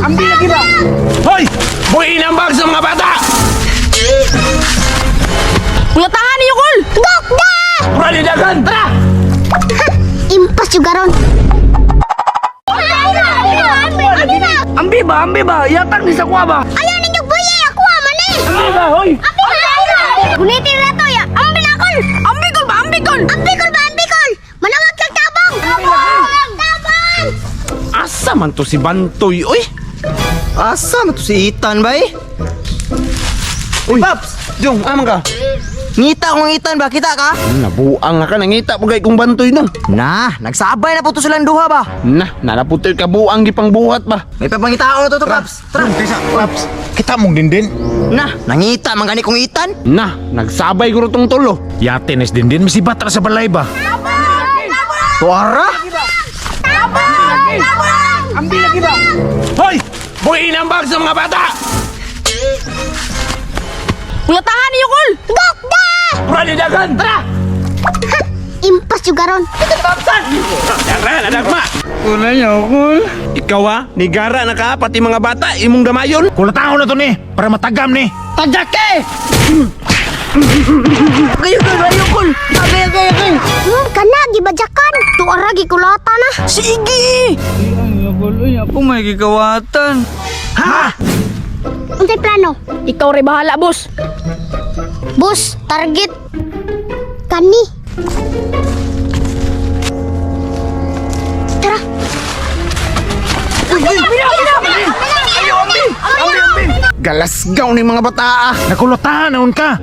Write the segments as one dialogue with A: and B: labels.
A: Ambil lagi ba?
B: Hoy! Buuin ang bag sa mga bata!
C: Kulatahan niyo, Kul!
D: Gokda!
B: Brali dagan! Tara!
D: Impas juga ron.
A: Ambil ba? Yatang di sa kuha ba?
D: Ayaw ninyo buye ako aman eh.
A: Ambil ba, hoy?
D: Gunitin na to ya. Ambil akol.
C: Ambikol ba? Ambikol!
D: Ambikol ba ambikol? Manawag kang tabang. Tabang!
B: Asa man to si Bantoy, oy?
E: Asa man to si Itan ba eh?
B: Uy! Paps! Jong, amang ka?
E: Ngita kong Itan ba? Kita ka?
B: Nabuang nga ka, nangita po kay kong Bantoy no.
E: Nah, nagsabay na po to silang duha ba?
B: Nah, nalaputoy ka buang gipang buhat ba?
E: May papangitao na to Paps. Tara.
F: Paps, kita mong din.
E: Nah, nangita man gani kong Itan.
B: Nah, nagsabay ko tong tulo.
F: Yate nes din masibata sa balay ba?
E: Tuara?
A: Ambil lagi ba?
B: Hoy! Buuin ang bag sa mga bata!
C: Kulatahan niyo, Kul!
D: Gokda!
B: Brali dagan! Tara!
D: Impas juga ron.
B: Dagan, adagma!
A: Kuna niya, Kul.
B: Ikaw ha, nigara na ka, pati mga bata, imong damayon.
F: Kulataw na to ni, para matagam ni.
A: Tajake!
E: Kayo, Kul.
D: Kana gibajakan. Tuara gikulata na.
E: Sige!
A: Ay, Kul, ako may gigawatan.
F: Ha?
D: Unsay plano?
C: Ikaw rin bahala, boss.
D: Bus, target. Kani. Tara.
B: Galasgaw ni mga bata ah.
F: Nakulatahan naon ka.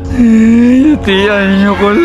A: Tiyan niyo, Kul.